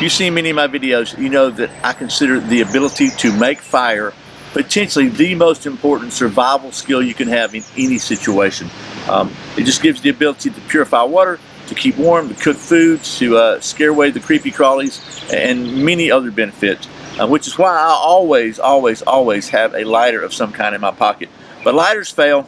you've seen many of my videos, you know that I consider the ability to make fire potentially the most important survival skill you can have in any situation. It just gives you the ability to purify water, to keep warm, to cook food, to scare away the creepy crawlies, and many other benefits. Which is why I always have a lighter of some kind in my pocket. But lighters fail.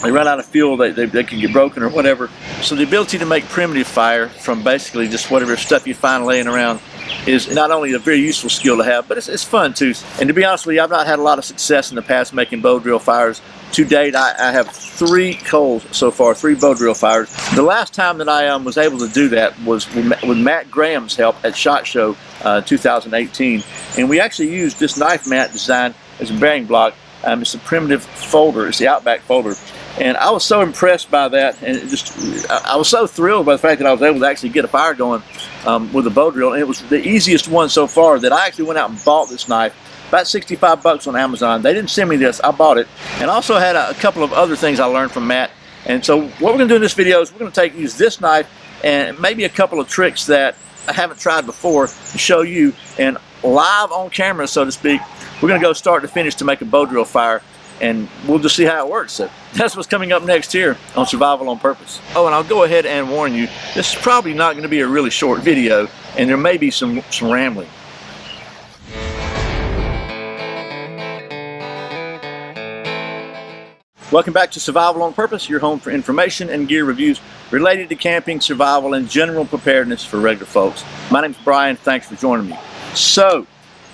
They run out of fuel, they can get broken or whatever. So the ability to make primitive fire from basically just whatever stuff you find laying around is not only a very useful skill to have, but it's fun too. And to be honest with you, I've not had a lot of success in the past making Bowdrill fires. To date, I have 3 coals so far, 3 Bowdrill fires. The last time that I was able to do that was with Matt Graham's help at SHOT Show 2018. And we actually used this knife Matt designed as a bearing block. It's a primitive folder, it's the Outback folder. And I was so impressed by that, and I was so thrilled by the fact that I was able to actually get a fire going with a Bowdrill. And it was the easiest one so far that I actually went out and bought this knife. About 65 bucks on Amazon. They didn't send me this, I bought it. And I also had a couple of other things I learned from Matt. And so what we're gonna do in this video is we're gonna use this knife and maybe a couple of tricks that I haven't tried before to show you, and live on camera, so to speak, we're gonna go start to finish to make a Bowdrill fire, and we'll just see how it works. So that's what's coming up next here on Survival on Purpose. Oh, and I'll go ahead and warn you, this is probably not gonna be a really short video, and there may be some rambling. Welcome back to Survival on Purpose, your home for information and gear reviews related to camping, survival, and general preparedness for regular folks. My name's Brian, thanks for joining me. So,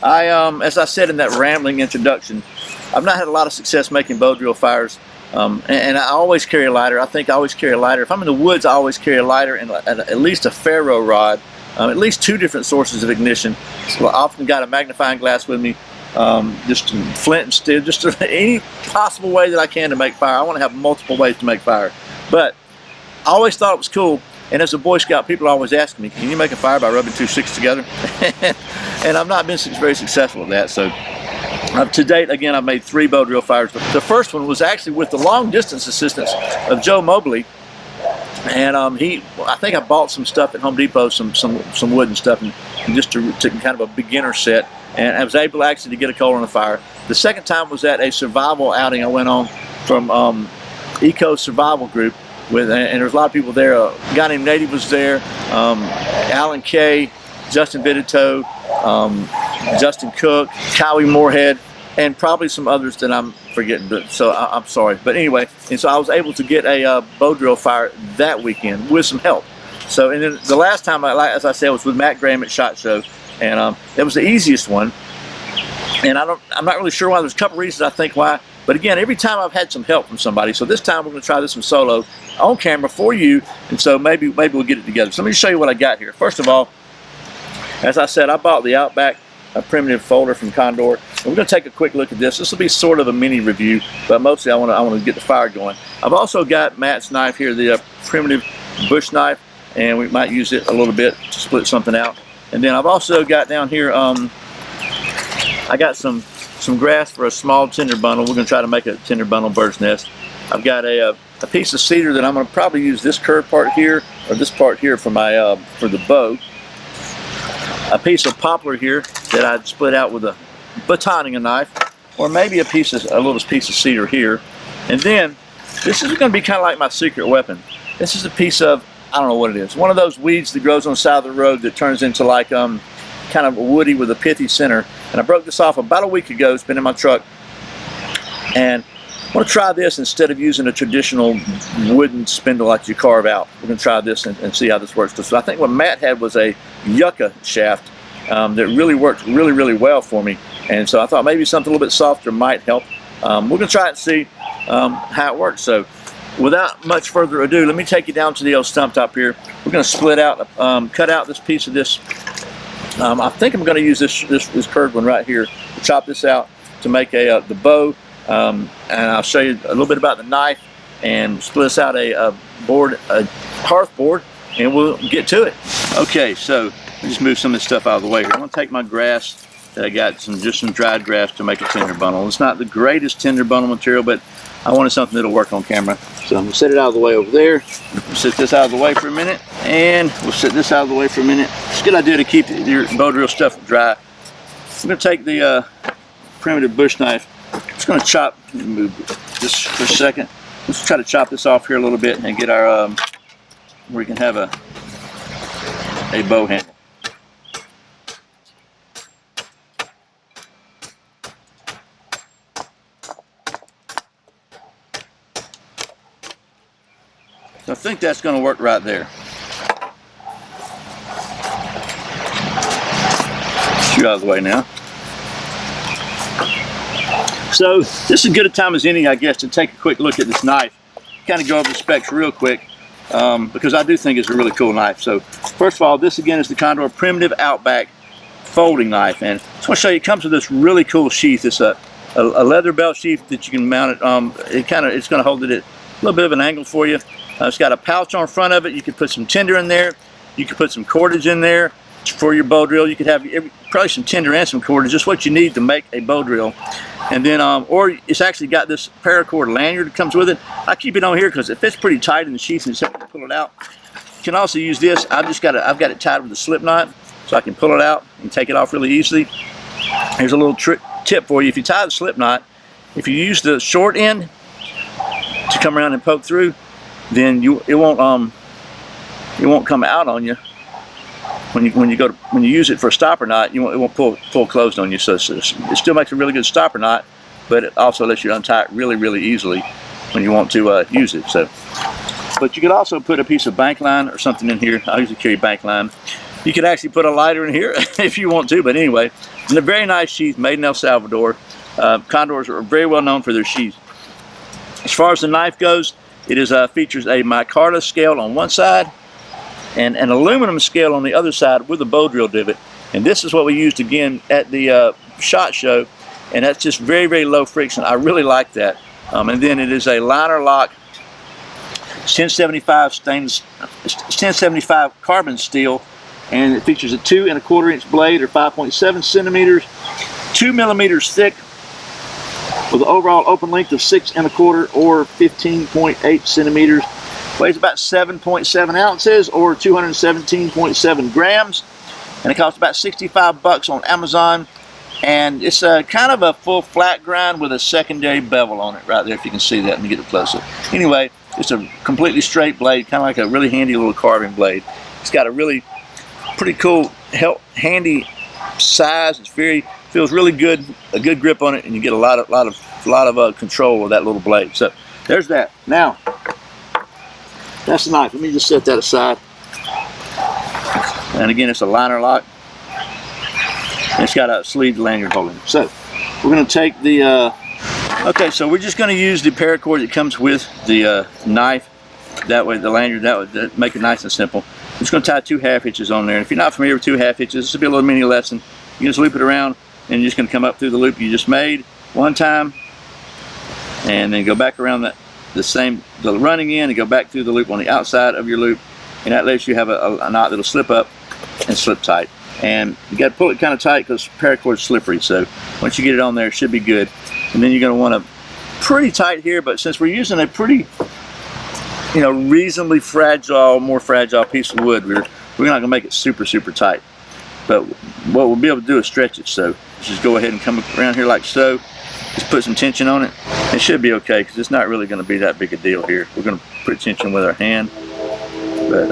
as I said in that rambling introduction, I've not had a lot of success making Bowdrill fires, and I always carry a lighter. I think I always carry a lighter. If I'm in the woods, I always carry a lighter and at least a ferro rod, at least 2 different sources of ignition. So I often got a magnifying glass with me. Just flint and steel, just any possible way that I can to make fire. I want to have multiple ways to make fire. But I always thought it was cool, and as a Boy Scout, people always ask me, can you make a fire by rubbing 2 sticks together? And I've not been very successful at that. So to date, again, I've made 3 Bowdrill fires. The first one was actually with the long distance assistance of Joe Mobley. And I think I bought some stuff at Home Depot, some wood and stuff, and just to kind of a beginner set. And I was able actually to get a coal on the fire. The second time was at a survival outing I went on from Eco Survival Group, and there was a lot of people there. A guy named Native was there, Alan Kay, Justin Vidito, Justin Cook, Cowie Moorhead, and probably some others that I'm forgetting, but so I'm sorry. But anyway, and so I was able to get a Bowdrill fire that weekend with some help. So, and then the last time, as I said, was with Matt Graham at SHOT Show. And that was the easiest one, and I'm not really sure why. There's a couple reasons I think why, but again, every time I've had some help from somebody. So this time we're going to try this one solo on camera for you, and so maybe we'll get it together. So let me show you what I got here. First of all, as I said, I bought the Outback primitive folder from Condor, and we're going to take a quick look at this. This will be sort of a mini review, but mostly I want to get the fire going. I've also got Matt's knife here, the primitive bush knife, and we might use it a little bit to split something out. And then I've also got down here, I got some grass for a small tinder bundle. We're going to try to make a tinder bundle bird's nest. I've got a piece of cedar that I'm going to probably use this curved part here, or this part here for my for the bow. A piece of poplar here that I'd split out with a batoning knife, or maybe a little piece of cedar here. And then this is going to be kind of like my secret weapon. This is a piece of, I don't know what it is. One of those weeds that grows on the side of the road that turns into like kind of woody with a pithy center. And I broke this off about a week ago. It's been in my truck. And I want to try this instead of using a traditional wooden spindle like you carve out. We're going to try this and see how this works. So I think what Matt had was a yucca shaft that really worked really well for me. And so I thought maybe something a little bit softer might help. We're going to try it and see how it works. So without much further ado, let me take you down to the old stump top here. We're going to split out, cut out this piece of this. I think I'm going to use this curved one right here to chop this out to make the bow. And I'll show you a little bit about the knife and split this out a hearth board, and we'll get to it. Okay, so just move some of this stuff out of the way here. I'm going to take my grass that I got, just some dried grass to make a tinder bundle. It's not the greatest tinder bundle material, but I wanted something that'll work on camera. So I'm going to set it out of the way over there. We'll set this out of the way for a minute, and we'll set this out of the way for a minute. It's a good idea to keep your Bowdrill stuff dry. I'm going to take the primitive bush knife. I'm just going to chop and move this for a second. Let's try to chop this off here a little bit and get our where we can have a bow handle. So I think that's going to work right there. Shoot out of the way now. So this is as good a time as any, I guess, to take a quick look at this knife. Kind of go over the specs real quick because I do think it's a really cool knife. So first of all, this again is the Condor Primitive Outback folding knife, and I just want to show you. It comes with this really cool sheath. It's a leather belt sheath that you can mount it. It's going to hold it at a little bit of an angle for you. It's got a pouch on front of it. You could put some tinder in there. You could put some cordage in there for your bow drill. You could have probably some tinder and some cordage, just what you need to make a bow drill. And then, or it's actually got this paracord lanyard that comes with it. I keep it on here because it fits pretty tight in the sheath, and so you pull it out. You can also use this. I've got it tied with a slip knot, so I can pull it out and take it off really easily. Here's a little tip for you. If you tie the slip knot, if you use the short end to come around and poke through, then it won't come out on you when you use it for a stopper knot. It won't pull closed on you. So it still makes a really good stopper knot, but it also lets you untie it really easily when you want to use it. So, but you could also put a piece of bank line or something in here. I usually carry bank line. You could actually put a lighter in here if you want to. But anyway, it's a very nice sheath made in El Salvador. Condors are very well known for their sheaths. As far as the knife goes, it features a micarta scale on one side and an aluminum scale on the other side with a bow drill divot. And this is what we used again at the SHOT Show, and that's just very low friction. I really like that. And then it is a liner lock 1075 carbon steel, and it features a 2 1/4 inch blade or 5.7 centimeters, 2 millimeters thick, with an overall open length of 6 1/4 or 15.8 centimeters. Weighs about 7.7 ounces or 217.7 grams. And it costs about $65 on Amazon. And it's kind of a full flat grind with a secondary bevel on it right there, if you can see that. Let me get it closer. Anyway, it's a completely straight blade, kind of like a really handy little carving blade. It's got a really pretty cool, handy size. It's feels really good, a good grip on it, and you get a lot of control with that little blade. So there's that. Now that's the knife. Let me just set that aside. And again, it's a liner lock. And it's got a sleeve lanyard holding it. So we're going to take the okay, so we're just going to use the paracord that comes with the knife. That way, the lanyard, that would make it nice and simple. I'm just going to tie 2 1/2 hitches on there. And if you're not familiar with 2 1/2 hitches, this will be a little mini lesson. You just loop it around, and you're just going to come up through the loop you just made one time, and then go back around the running end and go back through the loop on the outside of your loop, and that lets you have a knot that'll slip up and slip tight. And you got to pull it kind of tight because paracord's slippery. So once you get it on there, it should be good. And then you're going to want to pretty tight here, but since we're using a pretty, reasonably fragile, more fragile piece of wood, we're not going to make it super tight. But what we'll be able to do is stretch it. So just go ahead and come around here like so. Just put some tension on it. It should be okay because it's not really going to be that big a deal here. We're going to put tension with our hand. But,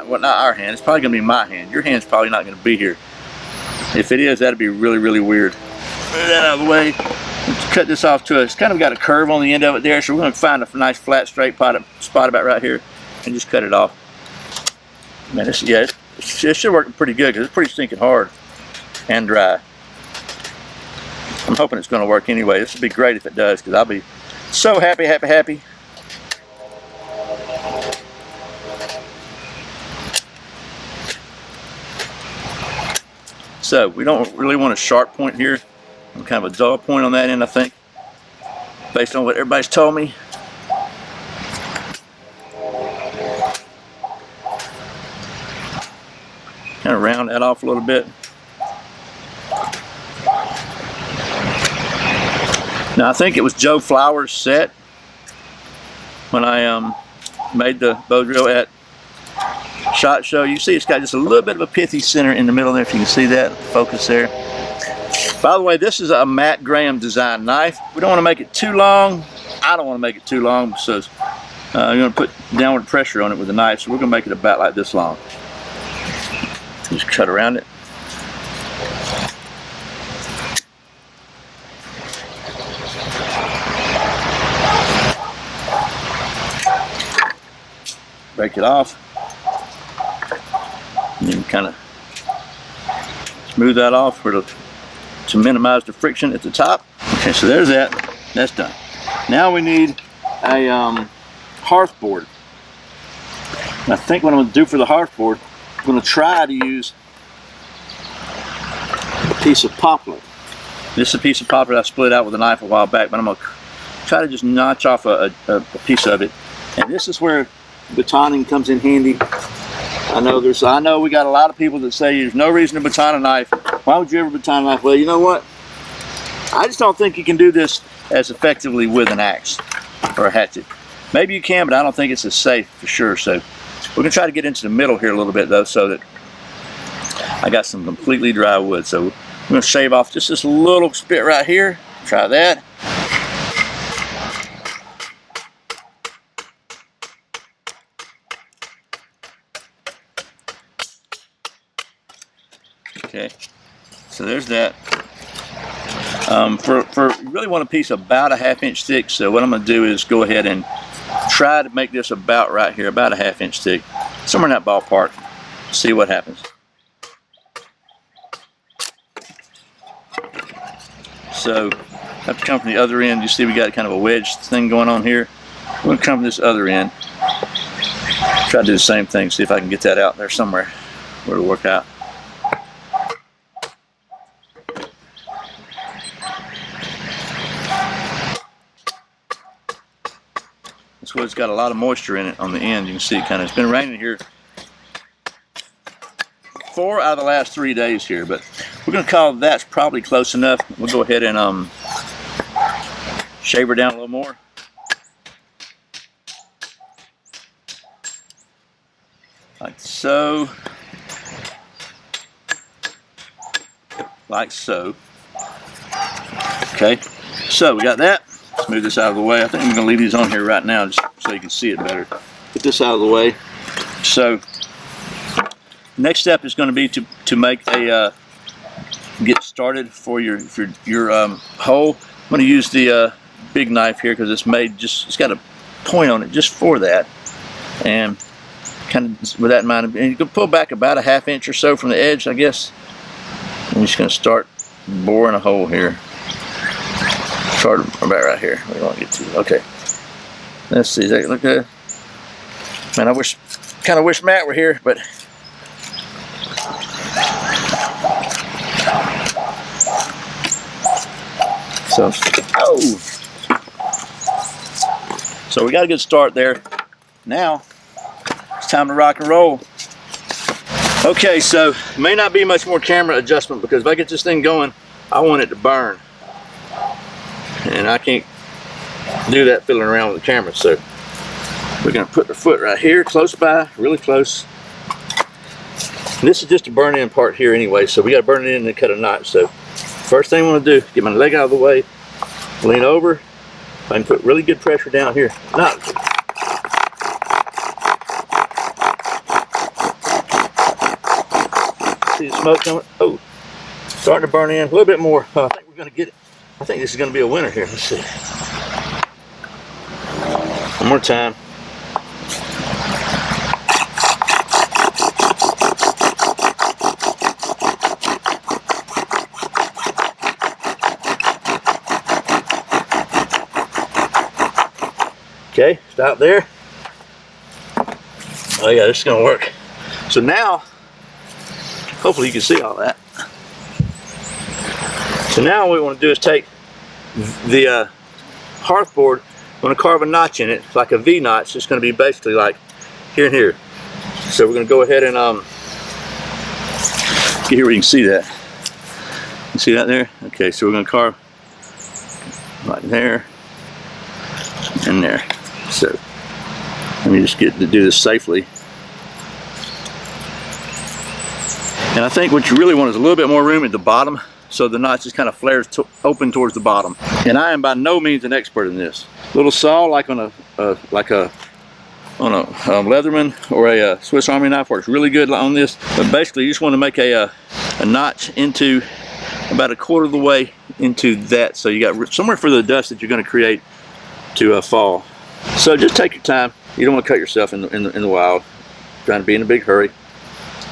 well, not our hand. It's probably going to be my hand. Your hand's probably not going to be here. If it is, that'd be really weird. Move that out of the way. Let's cut this off to it's kind of got a curve on the end of it there. So we're going to find a nice flat straight spot about right here and just cut it off. Man, it should work pretty good because it's pretty stinking hard and dry. I'm hoping it's going to work anyway. This would be great if it does because I'll be so happy. So we don't really want a sharp point here. I'm kind of a dull point on that end, I think, based on what everybody's told me. Kind of round that off a little bit. Now I think it was Joe Flowers' set when I made the Bowdrill at SHOT Show. You see it's got just a little bit of a pithy center in the middle there, if you can see that focus there. By the way, this is a Matt Graham design knife. We don't want to make it too long. I don't want to make it too long, so you're going to put downward pressure on it with the knife, so we're going to make it about like this long. Just cut around it. Break it off. And then kind of smooth that off to minimize the friction at the top. Okay, so there's that. That's done. Now we need a hearth board. And I think what I'm going to do for the hearth board, I'm going to try to use a piece of poplar. This is a piece of poplar I split out with a knife a while back, but I'm going to try to just notch off a piece of it. And this is where batoning comes in handy. I know we got a lot of people that say there's no reason to baton a knife. Why would you ever baton a knife? Well, you know what? I just don't think you can do this as effectively with an axe or a hatchet. Maybe you can, but I don't think it's as safe for sure. So we're gonna try to get into the middle here a little bit though, so that I got some completely dry wood. So I'm gonna shave off just this little spit right here. Try that. Okay, so there's that. You really want a piece about a 1/2 inch thick, so what I'm going to do is go ahead and try to make this about right here, about a 1/2 inch thick, somewhere in that ballpark. See what happens. So I have to come from the other end. You see we got kind of a wedge thing going on here. I'm going to come from this other end. Try to do the same thing, see if I can get that out there somewhere where it'll work out. This wood's got a lot of moisture in it on the end. You can see it kind of, it's been raining here 4 out of the last 3 days here, but we're going to call that's probably close enough. We'll go ahead and shave her down a little more. Like so. Like so. Okay, so we got that. Let's move this out of the way. I think I'm going to leave these on here right now just so you can see it better. Get this out of the way. So next step is going to be to make a get started for your hole. I'm going to use the big knife here because it's got a point on it just for that, and kind of with that in mind, and you can pull back about a 1/2 inch or so from the edge, I guess. I'm just going to start boring a hole here. Start about right here. We don't get to. Okay. Let's see. Does that look good? Man, I kind of wish Matt were here, but so we got a good start there. Now it's time to rock and roll. Okay, so it may not be much more camera adjustment because if I get this thing going, I want it to burn. And I can't do that fiddling around with the camera, so we're going to put the foot right here, close by, really close. And this is just a burn-in part here anyway, so we got to burn it in and cut a knot. So first thing I want to do, get my leg out of the way, lean over, I can put really good pressure down here. Not see the smoke coming? Oh, starting to burn in a little bit more. I think we're going to get it. I think this is going to be a winner here. Let's see. One more time. Okay, stop there. Oh yeah, this is going to work. So now, hopefully you can see all that. So now what we want to do is take the hearth board, we're going to carve a notch in it, like a V notch. It's going to be basically like here and here. So we're going to go ahead and get here where you can see that. You see that there? Okay, so we're going to carve right there and there. So Let me just get to do this safely. And I think what you really want is a little bit more room at the bottom, so the notch just kind of flares open towards the bottom. And I am by no means an expert in this. Little saw, like on a Leatherman or a Swiss Army knife, works really good on this. But basically, you just want to make a notch into about a quarter of the way into that, so you got somewhere for the dust that you're going to create to fall. So just take your time. You don't want to cut yourself in the wild, trying to be in a big hurry.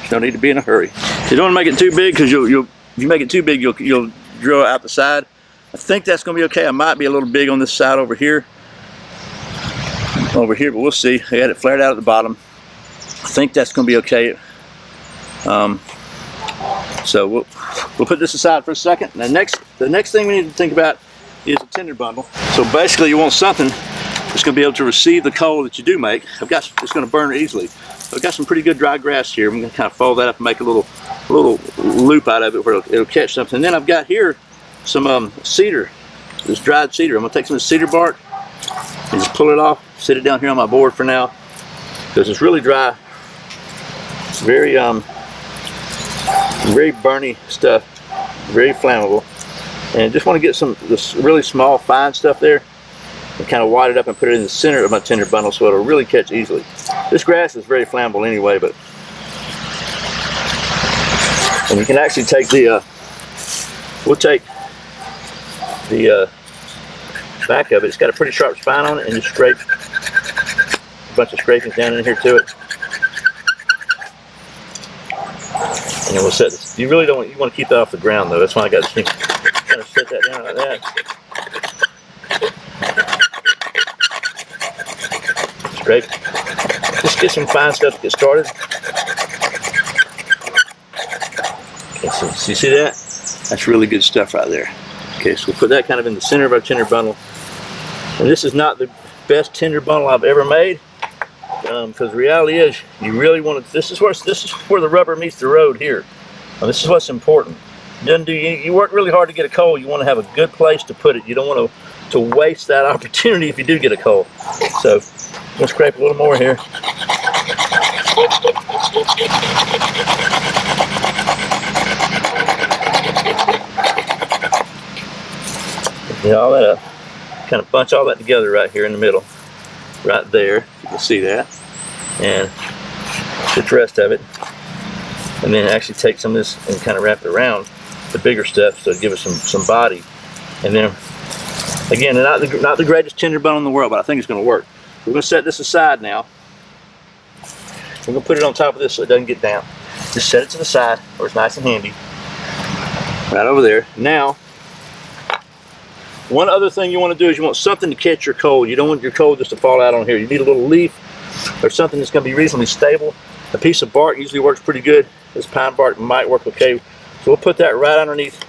You don't need to be in a hurry. You don't want to make it too big, because if you make it too big, you'll drill out the side. I think that's going to be okay. I might be a little big on this side over here, but we'll see. I got it flared out at the bottom. I think that's going to be okay. So we'll put this aside for a second. The next thing we need to think about is a tinder bundle. So basically, you want something that's going to be able to receive the coal that you do make. It's going to burn easily. I've got some pretty good dry grass here. I'm going to kind of fold that up and make a little loop out of it where it'll catch something. And then I've got here some cedar, this dried cedar. I'm going to take some of the cedar bark and just pull it off, sit it down here on my board for now, because it's really dry. Very burny stuff, very flammable. And just want to get this really small, fine stuff there, and kind of wad it up and put it in the center of my tinder bundle so it'll really catch easily. This grass is very flammable anyway, and you can actually take we'll take the back of it. It's got a pretty sharp spine on it, and just scrape a bunch of scrapings down in here to it. And then we'll set this. You really don't want to keep that off the ground though. That's why I got this thing. Kind of set that down like that. Scrape. Just get some fine stuff to get started. Okay, so you see that? That's really good stuff right there. Okay, so we'll put that kind of in the center of our tinder bundle. And this is not the best tinder bundle I've ever made, because the reality is, you really want to. This is where the rubber meets the road here. Now, this is what's important. You work really hard to get a coal. You want to have a good place to put it. You don't want to waste that opportunity if you do get a coal. So we'll scrape a little more here. Get all that up. Kind of bunch all that together right here in the middle, right there. You can see that, and get the rest of it, and then actually take some of this and kind of wrap it around the bigger stuff so give it some body. And then again, not the greatest tinder bundle in the world, but I think it's going to work. We're going to set this aside now. We're going to put it on top of this so it doesn't get down. Just set it to the side where it's nice and handy, right over there. Now, one other thing you want to do is you want something to catch your coal. You don't want your coal just to fall out on here. You need a little leaf or something that's going to be reasonably stable. A piece of bark usually works pretty good. This pine bark might work okay. So we'll put that right underneath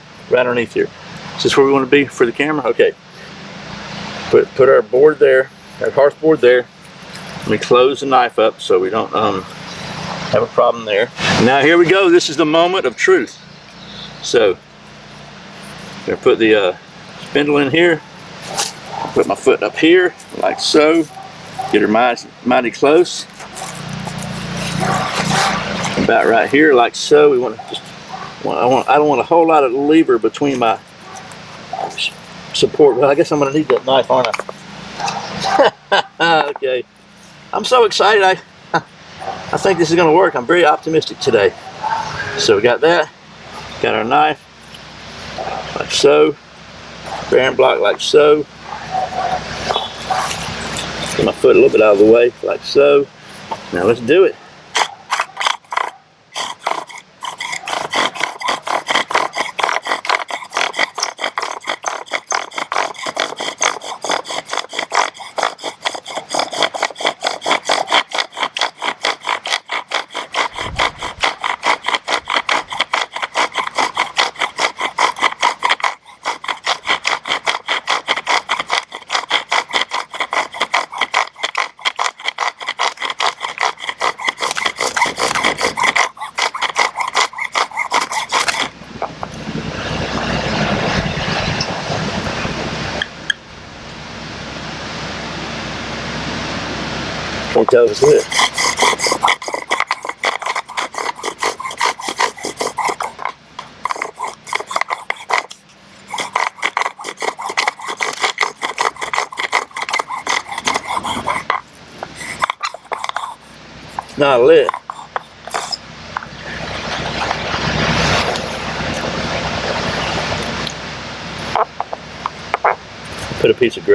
here. Is this where we want to be for the camera? Okay. Put our board there, our hearth board there. Let me close the knife up so we don't have a problem there. Now here we go. This is the moment of truth. So I'm going to put the spindle in here, put my foot up here like so, get her mighty close, about right here like so. We want to just I don't want a whole lot of lever between my support. Well, I guess I'm going to need that knife, aren't I? Okay, I'm so excited. I think this is going to work. I'm very optimistic today. So we got that, got our knife like so, bearing block like so. Get my foot a little bit out of the way like so. Now let's do it. toe is lit. It's not lit. Put a piece of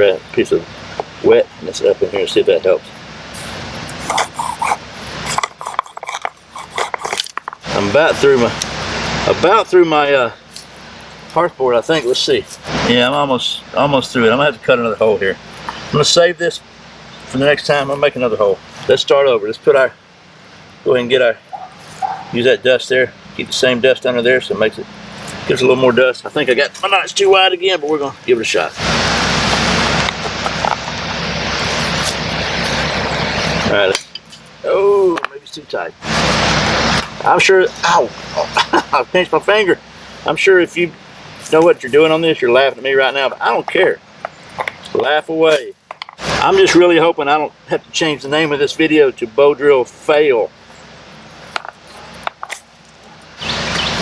wetness up in here and see if that helps. I'm about through my hearthboard, I think. Let's see. Yeah, I'm almost through it. I'm gonna have to cut another hole here. I'm gonna save this for the next time. I'll make another hole. Let's start over. Let's go ahead and use that dust there. Keep the same dust under there so it gives a little more dust. I think I got my notch too wide again, but we're gonna give it a shot. All right. Oh, maybe it's too tight. I'm sure. Ow! I pinched my finger. I'm sure if you know what you're doing on this, you're laughing at me right now, but I don't care. Laugh away. I'm just really hoping I don't have to change the name of this video to Bowdrill Fail.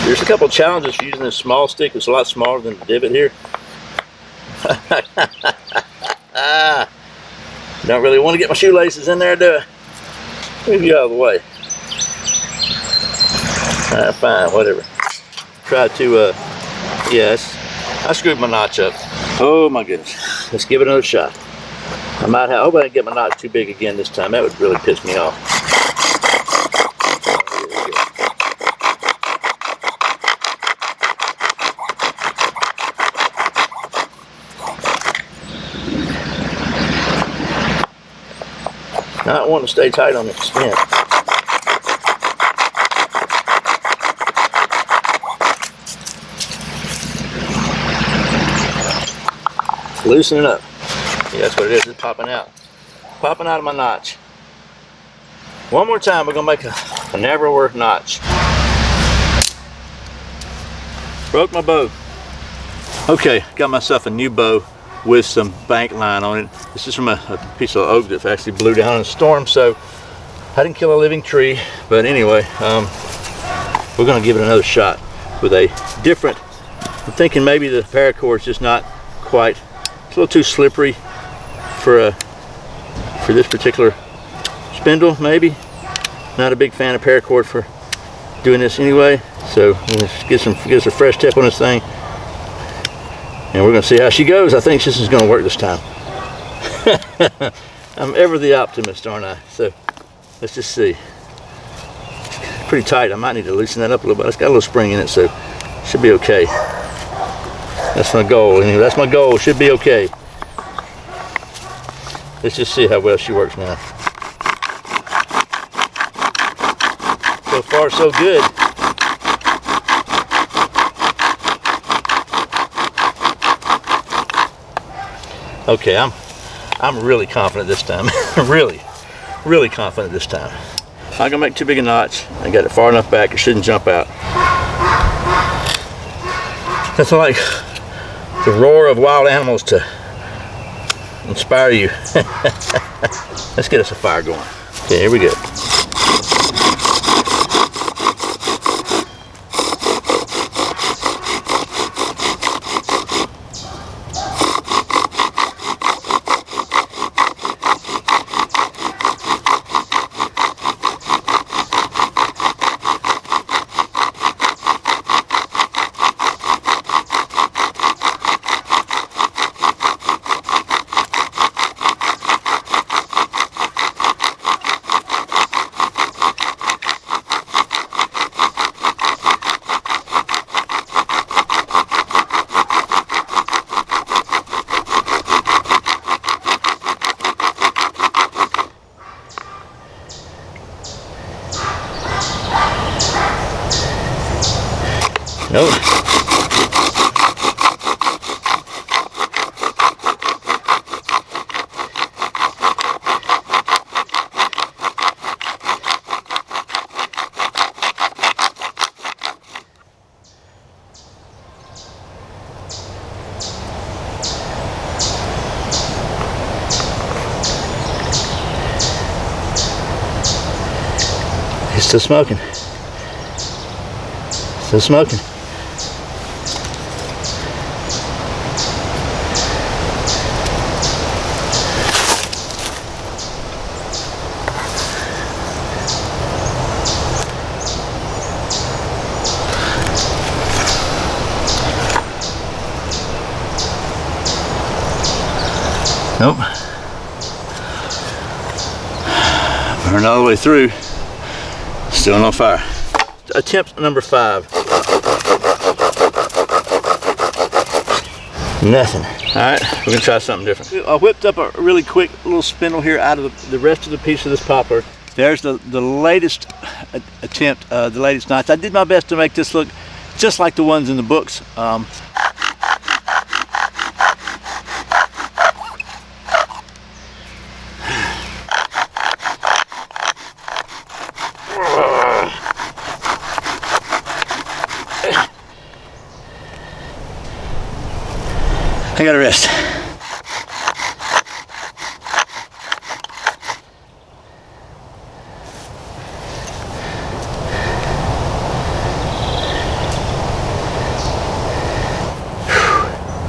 There's a couple of challenges for using this small stick. It's a lot smaller than the divot here. Don't really want to get my shoelaces in there, do I? Move you out of the way. Alright, fine, whatever. Try to, yes, I screwed my notch up. Oh my goodness. Let's give it another shot. I hope I didn't get my notch too big again this time. That would really piss me off. Not wanting to stay tight on the skin. Loosen it up. Yeah, that's what it is. It's popping out. Popping out of my notch. One more time, we're gonna make a narrower notch. Broke my bow. Okay, got myself a new bow with some bank line on it. This is from a piece of oak that actually blew down in a storm, so I didn't kill a living tree. But anyway, we're gonna give it another shot with a different. I'm thinking maybe the Paracord is just not quite. It's a little too slippery for this particular spindle. Maybe not a big fan of Paracord for doing this anyway. So let's get us a fresh tip on this thing. And we're going to see how she goes. I think this is going to work this time. I'm ever the optimist, aren't I? So let's just see. It's pretty tight. I might need to loosen that up a little bit. It's got a little spring in it, so it should be okay. That's my goal. Anyway, that's my goal. Should be okay. Let's just see how well she works now. So far, so good. Okay, I'm really confident this time. really confident this time. I'm not gonna make too big a notch. I got it far enough back, it shouldn't jump out. That's like the roar of wild animals to inspire you. Let's get us a fire going. Okay, here we go. Nope. Still smoking. Still smoking. Nope. Burned all the way through. Still on fire. Attempt number 5. Nothing. Alright, we're going to try something different. I whipped up a really quick little spindle here out of the rest of the piece of this poplar. There's the latest attempt, the latest knots. I did my best to make this look just like the ones in the books. I gotta rest.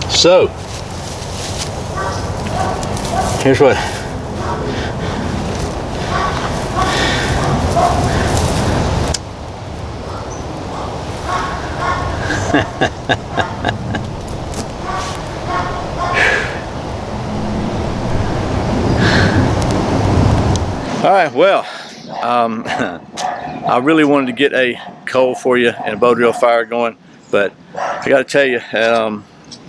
So, here's what. All right, well, I really wanted to get a coal for you and a Bowdrill fire going, but I got to tell you,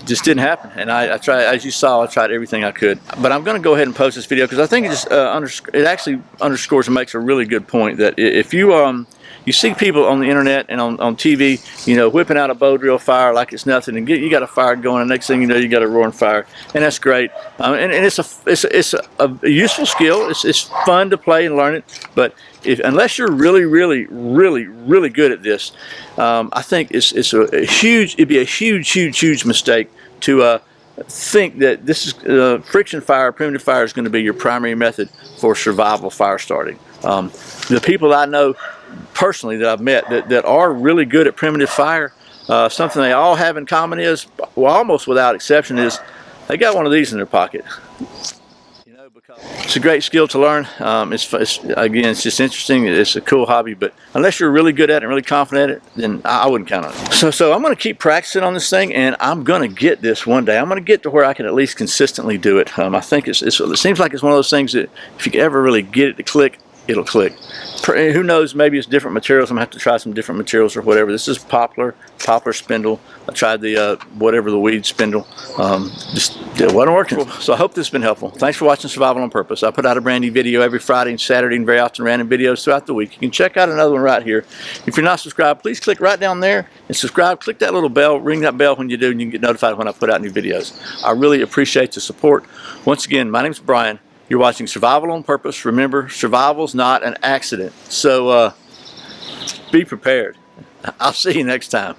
just didn't happen. And I tried, as you saw, I tried everything I could. But I'm going to go ahead and post this video because I think it just it actually underscores and makes a really good point that if you you see people on the internet and on TV, you know, whipping out a Bowdrill fire like it's nothing, and you got a fire going, and next thing you know, you got a roaring fire, and that's great. And it's a useful skill. It's fun to play and learn it. But unless you're really good at this, I think it'd be a huge mistake to think that this is friction fire, primitive fire is going to be your primary method for survival fire starting. The people I know personally that I've met that are really good at primitive fire, something they all have in common is, well, almost without exception, is they got one of these in their pocket. You know, because it's a great skill to learn. Again, it's just interesting. It's a cool hobby, but unless you're really good at it and really confident at it, then I wouldn't count on it. So I'm going to keep practicing on this thing, and I'm going to get this one day. I'm going to get to where I can at least consistently do it. I think it seems like it's one of those things that if you ever really get it to click, it'll click. Who knows, maybe it's different materials. I'm going to have to try some different materials or whatever. This is poplar spindle. I tried the whatever the weed spindle. It wasn't working. So I hope this has been helpful. Thanks for watching Survival on Purpose. I put out a brand new video every Friday and Saturday, and very often random videos throughout the week. You can check out another one right here. If you're not subscribed, please click right down there and subscribe. Click that little bell, ring that bell when you do, and you can get notified when I put out new videos. I really appreciate the support. Once again, my name's Brian. You're watching Survival on Purpose. Remember, survival's not an accident. So be prepared. I'll see you next time.